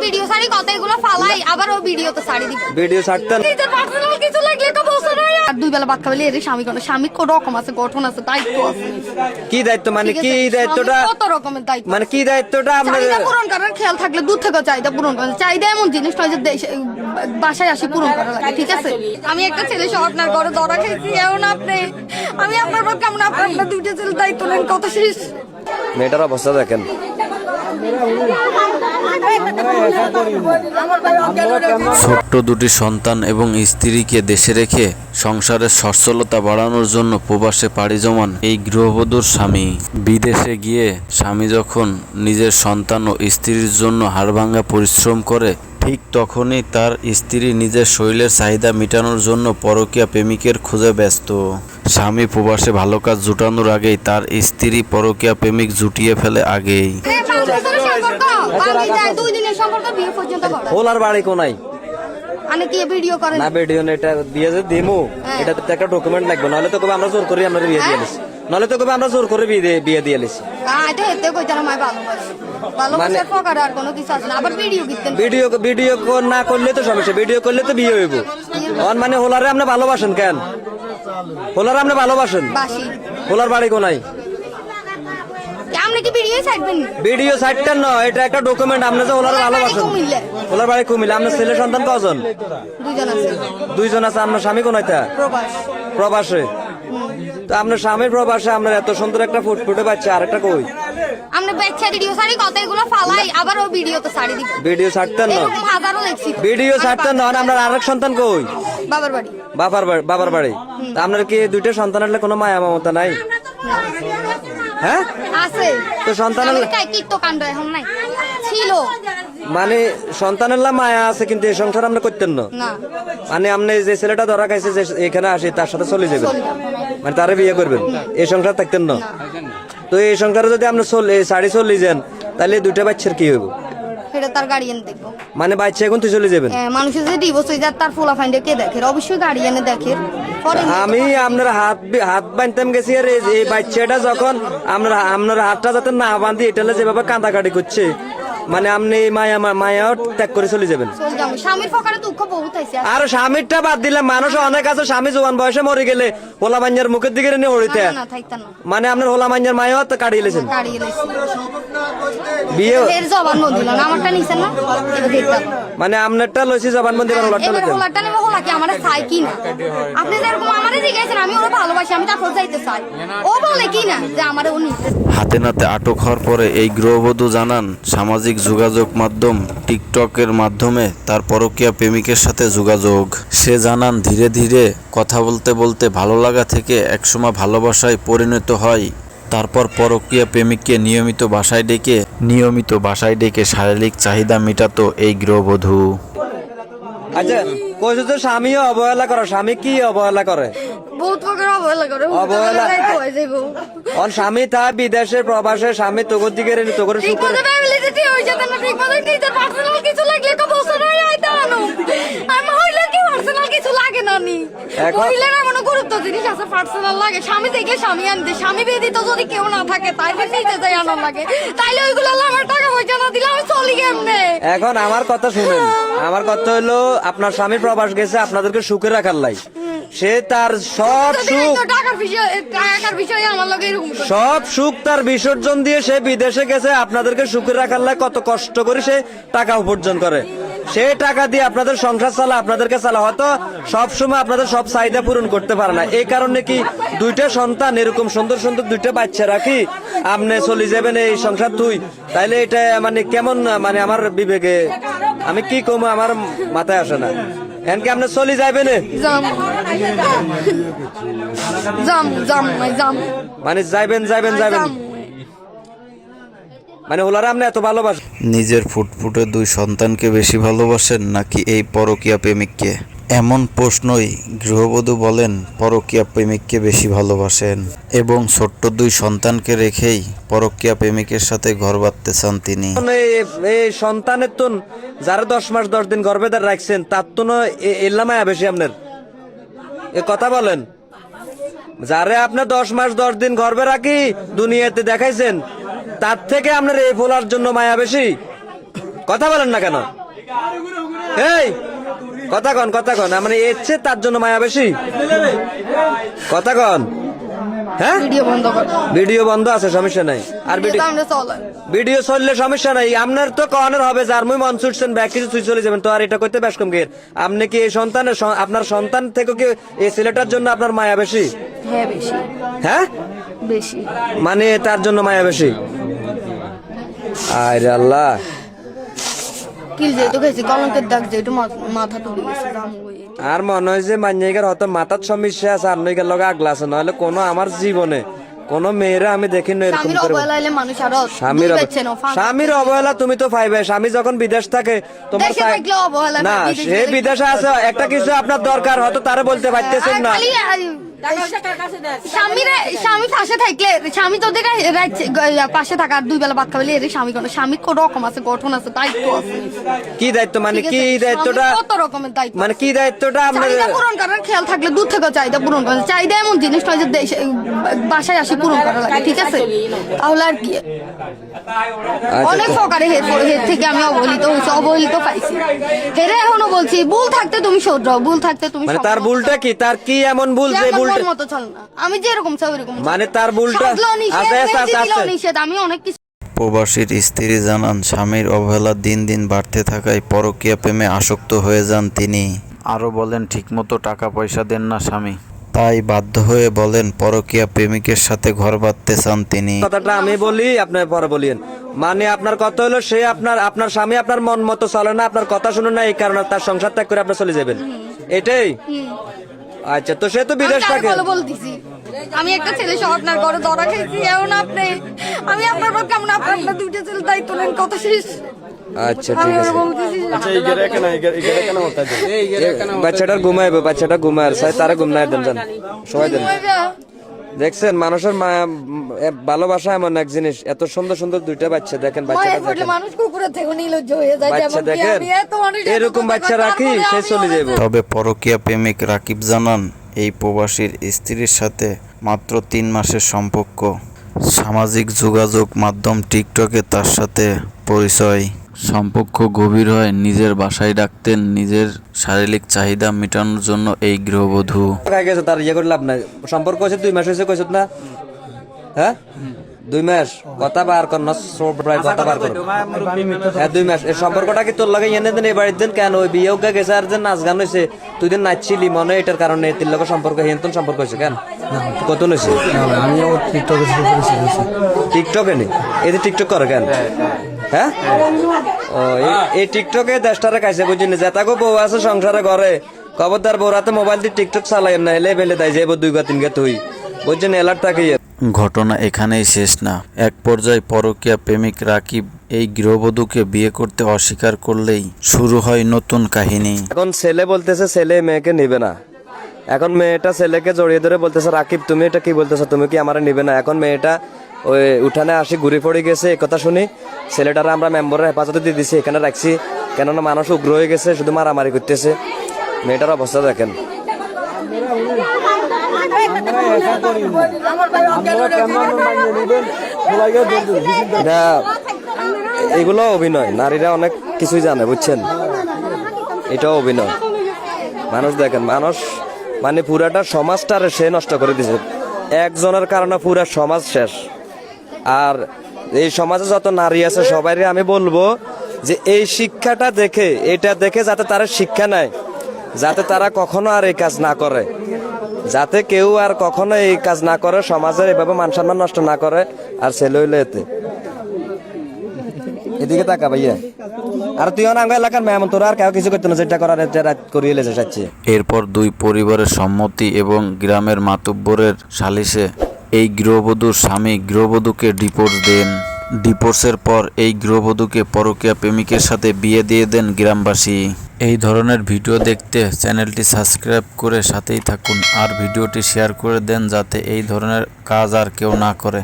Video সারি কথা এগুলো ফালাই আবার ও ভিডিও তো সারি দিব ভিডিও ছাড়তেন নিজের পার্সোনাল কিছু লাগলে তো বলছো না আর দুই বেলা ভাত খাইলে এর স্বামী কোন রকম আছে গঠন আছে দায়িত্ব আছে কি দায়িত্ব মানে কি দায়িত্বটা কত রকমের দায়িত্ব মানে কি দায়িত্বটা আপনার চাহিদা পূরণ করার খেয়াল থাকলে দূর থেকে চাহিদা পূরণ করেন চাহিদা এমন জিনিস নয় যে বাসায় আসি পূরণ করা লাগে ঠিক আছে আমি একটা ছেলে সহ আপনার ঘরে ধরা খাইছি এখন আপনি আমি আপনার পর কেমন আপনার দুইটা ছেলে দায়িত্ব নেন কত শেষ মেয়েটার অবস্থা দেখেন ছোট্ট দুটি সন্তান এবং স্ত্রীকে দেশে রেখে সংসারের সচ্ছলতা বাড়ানোর জন্য প্রবাসে পাড়ি জমান এই গৃহবধূর স্বামী বিদেশে গিয়ে স্বামী যখন নিজের সন্তান ও স্ত্রীর জন্য হাড়ভাঙ্গা পরিশ্রম করে ঠিক তখনই তার স্ত্রী নিজের শরীরের চাহিদা মেটানোর জন্য পরকীয়া প্রেমিকের খোঁজে ব্যস্ত স্বামী প্রবাসে ভালো কাজ জুটানোর আগেই তার স্ত্রী পরকীয়া প্রেমিক জুটিয়ে ফেলে আগেই ওলার বাড়ি কোনাই আমি কি ভিডিও করেন না ভিডিও না এটা দিয়ে যে দেমো এটা তো একটা ডকুমেন্ট লাগবে নাহলে তো কবে আমরা জোর করে আমরা বিয়ে দিয়ে দিছি নাহলে তো কবে আমরা জোর করে বিয়ে দিয়ে দিছি এটা হেতে কইতাম আমি ভালোবাসার প্রকার আর কোনো কিছু আছে না আবার ভিডিও কিনতেন ভিডিও না করলে তো সমস্যা ভিডিও করলে তো বিয়ে হইব অন মানে হোলারে আপনি ভালোবাসেন কেন হোলারে আপনি ভালোবাসেন বাসি হোলার বাড়ি কোনাই আপনি কি ভিডিও ছাড়বেন ভিডিও ছাড়তেন না এটা একটা ডকুমেন্ট আপনি যে হোলারে ভালোবাসেন হোলার বাড়ি কুমিল্লা আপনার ছেলে সন্তান কজন দুইজন আছে আপনার স্বামী কোনাইতা প্রবাসে তো আপনার স্বামীর প্রবাসে আপনার এত সুন্দর একটা ফুটফুটে বাচ্চা আর একটা কই আমরা বাচ্চা ভিডিও সারি কথা এগুলো ফালাই আবার ও ভিডিও তো সারি দিব ভিডিও ছাড়তেন না এরকম হাজারো দেখছি ভিডিও ছাড়তেন না আপনার আরেক সন্তান কই বাবার বাড়ি বাবার বাড়ি তা আপনার কি দুইটা সন্তান হলে কোনো মায়া মমতা নাই হ্যাঁ আছে তো সন্তানের কি তো কাণ্ড এখন নাই ছিল মানে সন্তানের মায়া আছে কিন্তু এই সংসার আমরা করতেন না মানে আপনি যে ছেলেটা ধরা খাইছে যে এখানে আসি তার সাথে চলে যাবেন মানে তারে বিয়ে করবেন এই সংসার থাকতেন না তো এই সংসারে যদি আপনি সাড়ে চল্লি যান তাহলে দুইটা বাচ্চার কি হইব সেটা তার গার্ডিয়ান দেখবো মানে বাচ্চা এখন তুই চলে যাবেন মানুষের যে ডিভোর্স হয়ে যায় তার ফোলা ফাইন্ডে কে দেখে অবশ্যই গার্ডিয়ানে দেখে আমি আপনার হাত বাঁধতাম গেছি আর এই বাচ্চাটা যখন আপনার হাতটা যাতে না বাঁধি এটা যেভাবে কাঁদাকাটি করছে মানে আপনি মায়া ত্যাগ করে চলে যাবেন স্বামীর ফকারে দুঃখ বহুত আছে আর স্বামীরটা বাদ দিলে মানুষ অনেক আছে স্বামী জোয়ান বয়সে মরে গেলে হোলা মাঞ্জার মুখের দিকে নিয়ে ওড়িতে মানে আপনার হোলা মাঞ্জার মায়াও তো কাটিয়ে লেছেন বিয়ে জবানবন্দি না আমারটা নিছেন না মানে আপনারটা লইছি জবানবন্দি হোলাটা নেব হোলা কি আমার চাই কি না আপনি যেরকম আমারে জিজ্ঞাসেন আমি ওরা ভালোবাসি আমি তারপর যাইতে চাই ও বলে কি না যে আমার ও নিতে হাতে নাতে আটক হওয়ার পরে এই গৃহবধূ জানান সামাজিক যোগাযোগ মাধ্যম টিকটকের মাধ্যমে তার পরকীয়া প্রেমিকের সাথে যোগাযোগ সে জানান ধীরে ধীরে কথা বলতে বলতে ভালো লাগা থেকে একসময় ভালোবাসায় পরিণত হয় তারপর পরকীয়া প্রেমিককে নিয়মিত বাসায় ডেকে শারীরিক চাহিদা মেটাতো এই গৃহবধূ আচ্ছা কইছো তো স্বামীও অবহেলা করে স্বামী কি অবহেলা করে বহুত প্রকার অবহেলা করে অবহেলা অন স্বামী তা বিদেশে প্রবাসে স্বামী তোগর দিকে তোগর সুখ করে কিছু লাগলে তো বলছো না আইতা আনো আমি হইলে কি পার্সোনাল কিছু লাগে না নি হইলে না মনে গুরুত্ব জিনিস আছে পার্সোনাল লাগে স্বামী থেকে স্বামী আনতে স্বামী বেদিত যদি কেউ না থাকে তাইলে নিতে যাই আনার লাগে তাইলে ওইগুলো আমার টাকা পয়সা না দিলে আমি চলি কেমনে এখন আমার কথা শুনেন আমার কথা হলো আপনার স্বামী প্রবাস গেছে আপনাদেরকে সুখে রাখার লাই সে তার সব সুখ সব সুখ তার বিসর্জন দিয়ে সে বিদেশে গেছে আপনাদেরকে সুখে রাখার লাই কত কষ্ট করে সে টাকা উপার্জন করে সে টাকা দিয়ে আপনাদের সংসার চালা আপনাদেরকে চালা হয়তো সবসময় আপনাদের সব চাহিদা পূরণ করতে পারে না এই কারণে কি দুইটা সন্তান এরকম সুন্দর সুন্দর দুইটা বাচ্চা রাখি আপনি চলে যাবেন এই সংসার তুই তাইলে এটা মানে কেমন মানে আমার বিবেকে আমি কি কম আমার মাথায় আসে না এনকে আপনি চলে যাবেন মানে যাইবেন মানে ওলারা আপনি এত ভালোবাসেন নিজের ফুটফুটে দুই সন্তানকে বেশি ভালোবাসেন নাকি এই পরকীয়া প্রেমিককে এমন প্রশ্নই গৃহবধূ বলেন পরকীয়া প্রেমিককে বেশি ভালোবাসেন এবং ছোট্ট দুই সন্তানকে রেখেই পরকীয়া প্রেমিকের সাথে ঘর বাঁধতে চান তিনি এই সন্তানের তো যারা 10 মাস 10 দিন গর্ভে রাখছেন তার তো এলামায়া বেশি আপনার এ কথা বলেন যারে আপনি 10 মাস 10 দিন গর্ভে রাখি দুনিয়াতে দেখাইছেন তার থেকে আপনার এই ফোলার জন্য মায়া বেশি কথা বলেন না কেন? এই কথা কন মানে এসছে তার জন্য মায়া বেশি? কথা কন। হ্যাঁ, ভিডিও বন্ধ কর, ভিডিও বন্ধ আছে, সমস্যা নাই। আর ভিডিও আমরা চলে ভিডিও চললে সমস্যা নাই। আপনার তো কনের হবে যার মুই মন ছুটছেন ব্যাগ কিছু তুই চলে যাবেন, তো আর এটা করতে বেশ কম গের। আপনি কি এই সন্তানের আপনার সন্তান থেকে কি এই ছেলেটার জন্য আপনার মায়া বেশি? হ্যাঁ বেশি, হ্যাঁ বেশি। মানে তার জন্য মায়া বেশি? আরে আল্লাহ, কিল যেহেতু খেয়েছি, কলঙ্কের দাগ যেহেতু মাথা তুলে গেছে, আর মনে হয় যে মান্যাইকার হয়তো মাথার সমস্যা আছে, আর নইকার লগে আগলা আছে, নইলে কোনো আমার জীবনে কোন মেয়েরা আমি দেখি না এরকম স্বামীর করে। অবহেলা হলে মানুষ আরো স্বামীর দুই পাচ্ছে না, স্বামীর অবহেলা তুমি তো পাইবে। স্বামী যখন বিদেশ থাকে তোমার দেশে থাকলে অবহেলা না, না, বিদেশে সে থাকলে- বিদেশে আছে, একটা কিছু আপনার দরকার হয়তো তারে বলতে পারতেছেন না। স্বামী পাশে থাকলে, স্বামী তোদের পাশে থাকার দুই বেলা ভাত খাবে, এর স্বামী কোনো স্বামীর কোনো রকম আছে, গঠন আছে, দায়িত্ব আছে। কি দায়িত্ব মানে? ঠিক কি আছে? দায়িত্বটা স্বামীর কত রকমের দায়িত্ব, মানে কি দায়িত্বটা আপনার? চাহিদা পূরণ করার খেয়াল থাকলে দূর থেকে চাহিদা পূরণ করা, চাহিদা এমন জিনিস নয় যে বাসায় আসি পূরণ করা লাগে, ঠিক আছে? তাহলে আর কি, অনেক প্রকারে হের থেকে আমি অবহেলিত হয়েছি, অবহেলিত পাইছি। হেরে এখনো বলছি, ভুল থাকতে তুমি শোধরাও, ভুল থাকতে তুমি মানে তার ভুলটা কি? তার কি এমন ভুল যে ভুলটা মতো চল না, আমি যেরকম চাই ওইরকম চল। মানে তার ভুলটা সাজলো নিষেধ, আচ্ছা আচ্ছা মেহেদি দিলো আচ্ছা নিষেধ, আমি অনেক কিছু প্রবাসীর স্ত্রী জানান স্বামীর অবহেলা দিন দিন বাড়তে থাকায় পরকীয়া প্রেমে আসক্ত হয়ে যান তিনি। আরও বলেন ঠিকমতো টাকা পয়সা দেন না স্বামী, তাই বাধ্য হয়ে বলেন পরকীয়া প্রেমিকের সাথে ঘর বাঁধতে চান তিনি। কথাটা আমি বলি, আপনি পরে বলিয়েন। মানে আপনার কথা হলো সে আপনার স্বামী আপনার মন মতো চলে না, আপনার কথা শুনুন না, এই কারণে তার সংসার ত্যাগ করে আপনি চলে যাবেন, এটাই? আচ্ছা, তো সে তো বিদেশ থাকে। বলতেছি, আমি একটা ছেলে সহ আপনার ঘরে ধরা খাইছি, এখন আপনি, আমি আপনার পর কেমন, আপনার দুইটা ছেলে দায়িত্ব নেন, কথা শেষ। আচ্ছা আমি ঠিক আছে। বলতেছি বাচ্চাটা ঘুমাইবে, বাচ্চাটা ঘুমায় চাই, তারা ঘুমায় দেন, যান সবাই দেন। দেখছেন মানুষের ভালোবাসা এমন এক জিনিস, এত সুন্দর সুন্দর দুইটা বাচ্চা দেখেন, বাচ্চাটা দেখেন, মানুষ কুকুরের থেকে নির্লজ্জ হয়ে যায়, বাচ্চা দেখেন, এরকম বাচ্চা রাখি সে চলে যাবে। তবে পরকীয়া প্রেমিক রাকিব জানান এই প্রবাসীর স্ত্রীর সাথে মাত্র 3 মাসের সম্পর্ক। সামাজিক যোগাযোগ মাধ্যম টিকটকে তার সাথে পরিচয়। সম্পর্ক গভীর হয় নিজের বাসায় ডাকতেন নিজের শারীরিক চাহিদা মেটানোর জন্য এই গৃহবধূ। খাই গেছে তার ইয়ে করে লাভ নাই। সম্পর্ক হয়েছে 2 মাস হয়েছে কইছত না? হ্যাঁ 2 মাস কথা বার কর না, প্রায় কথা বার কর। হ্যাঁ 2 মাস। এই সম্পর্কটা কি তোর লাগে এনে দেন, এবারে দিন কেন? ওই বিয়েও গেছে আর যে নাচ গান হয়েছে, তুই দিন নাচছিলি মনে, এটার কারণে তিন লোকের সম্পর্ক হিন্তন সম্পর্ক হয়েছে কেন? কত হয়েছে? টিকটকে নেই, এই যে টিকটক করে কেন? হ্যাঁ এই টিকটকে দেশটারে কাছে বুঝিনি, যেতাগো বউ আছে সংসারে ঘরে, খবরদার বউরাতে মোবাইল দিয়ে টিকটক চালাই না, এলে বেলে দেয় যাইব 2 3 তুই বুঝছেন, এলার্ট থাকে। ঘটনা এখানেই শেষ না, এক পর্যায়ে পরকীয়া প্রেমিক রাকিব এই গৃহবধূকে বিয়ে করতে অস্বীকার করলেই শুরু হয় নতুন কাহিনী। এখন ছেলে বলতেছে ছেলে মেয়েকে নিবে না, এখন মেয়েটা ছেলেকে জড়িয়ে ধরে বলতেছে রাকিব তুমি এটা কি বলতেছো, তুমি কি আমারে নিবে না? এখন মেয়েটা ওই উঠানে আসি ঘুরে পড়ে গেছে, এই কথা শুনি ছেলেটারা আমরা মেম্বারের হেফাজতে দিয়ে দিছি, এখানে রাখছি, কেননা মানুষ উগ্র হয়ে গেছে, শুধু মারামারি করতেছে। মেয়েটার অবস্থা দেখেন। এগুলো অভিনয়, নারীরা অনেক কিছুই জানে বুঝছেন, এটাও অভিনয়। মানুষ দেখেন, মানুষ মানে পুরাটা সমাজটারে সে নষ্ট করে দিছে, একজনের কারণে পুরা সমাজ শেষ। আর এই সমাজে যত নারী আছে সবাইরে আমি বলবো যে এই শিক্ষাটা দেখে, এটা দেখে যাতে তারা শিক্ষা নেয়, যাতে তারা কখনো আর এই কাজ না করে, যাতে কেউ আর কখনো এই কাজ না করে, সমাজের এভাবে মান সম্মান নষ্ট না করে। আর ছেলে হইলে এতে এদিকে তাকা ভাইয়া, আর তুই অনাঙ্গ এলাকার মেমন, তোর আর কেউ কিছু করতে না, যেটা করার করিয়ে লেছে চাচ্ছে। এরপর 2 পরিবারের সম্মতি এবং গ্রামের মাতব্বরের সালিশে এই গৃহবধূর স্বামী গৃহবধূকে ডিভোর্স দেন। ডিভোর্সের পর এই গৃহবধূকে পরকীয়া প্রেমিকের সাথে বিয়ে দিয়ে দেন গ্রামবাসী। এই ধরনের ভিডিও দেখতে চ্যানেলটি সাবস্ক্রাইব করে সাথেই থাকুন আর ভিডিওটি শেয়ার করে দেন যাতে এই ধরনের কাজ আর কেউ না করে।